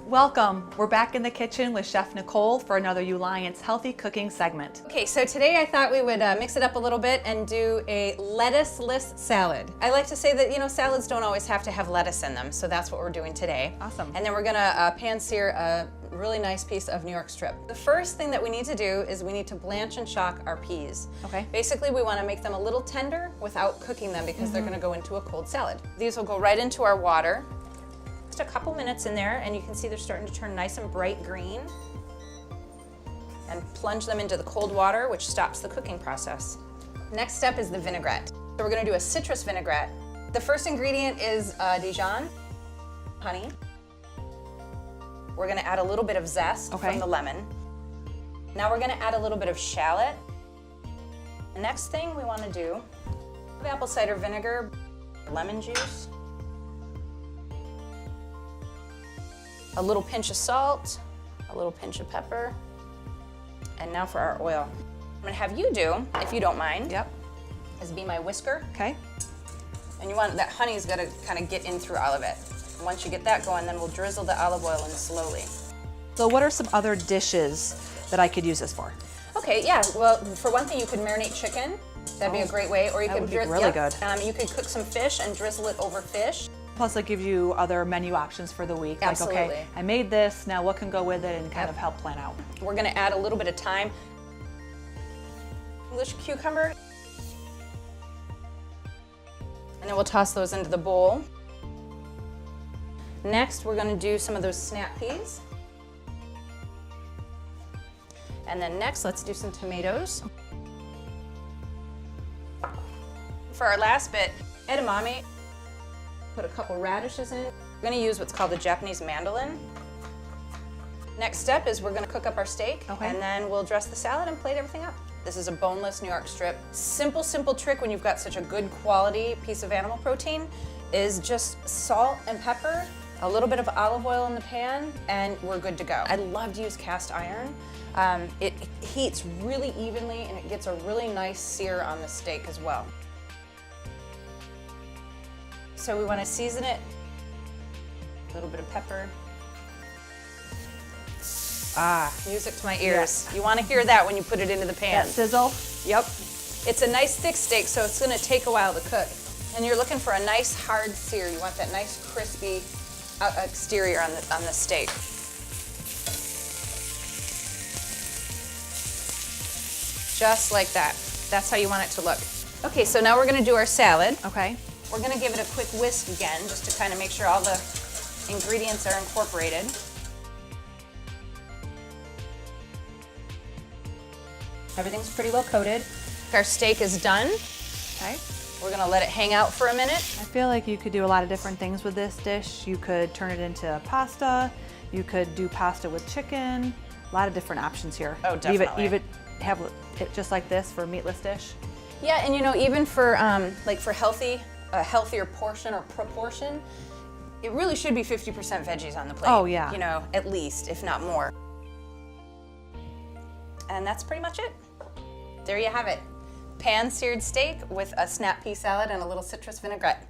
Welcome. We're back in the kitchen with Chef Nicole for another Uliance Healthy Cooking segment. Okay, so today I thought we would mix it up a little bit and do a lettuce-less salad. I like to say that, you know, salads don't always have to have lettuce in them, so that's what we're doing today. Awesome. And then we're gonna pan-sear a really nice piece of New York strip. The first thing that we need to do is we need to blanch and shock our peas. Okay. Basically, we wanna make them a little tender without cooking them because they're gonna go into a cold salad. These will go right into our water. Just a couple minutes in there, and you can see they're starting to turn nice and bright green. And plunge them into the cold water, which stops the cooking process. Next step is the vinaigrette. So we're gonna do a citrus vinaigrette. The first ingredient is Dijon, honey. We're gonna add a little bit of zest from the lemon. Now we're gonna add a little bit of shallot. The next thing we wanna do, apple cider vinegar, lemon juice, a little pinch of salt, a little pinch of pepper, and now for our oil. I'm gonna have you do, if you don't mind, is be my whisker. Okay. And you want, that honey's gotta kind of get in through all of it. And once you get that going, then we'll drizzle the olive oil in slowly. So what are some other dishes that I could use this for? Okay, yeah, well, for one thing, you could marinate chicken. That'd be a great way. Or you could really good. You could cook some fish and drizzle it over fish. Plus it gives you other menu options for the week. Absolutely. Like, okay, I made this, now what can go with it and kind of help plan out. We're gonna add a little bit of thyme. English cucumber. And then we'll toss those into the bowl. Next, we're gonna do some of those snap peas. And then next, let's do some tomatoes. For our last bit, edamame. Put a couple radishes in. We're gonna use what's called the Japanese mandolin. Next step is we're gonna cook up our steak, and then we'll dress the salad and plate everything up. This is a boneless New York strip. Simple, simple trick when you've got such a good quality piece of animal protein is just salt and pepper, a little bit of olive oil in the pan, and we're good to go. I love to use cast iron. It heats really evenly and it gets a really nice sear on the steak as well. So we want to season it, a little bit of pepper. Ah, music to my ears. You want to hear that when you put it into the pan. That sizzle? Yep. It's a nice thick steak, so it's going to take a while to cook. And you're looking for a nice hard sear. You want that nice crispy exterior on the steak. Just like that. That's how you want it to look. Okay, so now we're going to do our salad. Okay. We're gonna give it a quick whisk again, just to kind of make sure all the ingredients are incorporated. Everything's pretty well coated. Our steak is done. Okay. We're gonna let it hang out for a minute. I feel like you could do a lot of different things with this dish. You could turn it into pasta. You could do pasta with chicken. A lot of different options here. Oh, definitely. Even have it just like this for a meatless dish. Yeah, and you know, even for like for a healthier portion or proportion, it really should be 50% veggies on the plate. Oh, yeah. You know, at least, if not more. And that's pretty much it. There you have it. Pan-seared steak with a snap pea salad and a little citrus vinaigrette.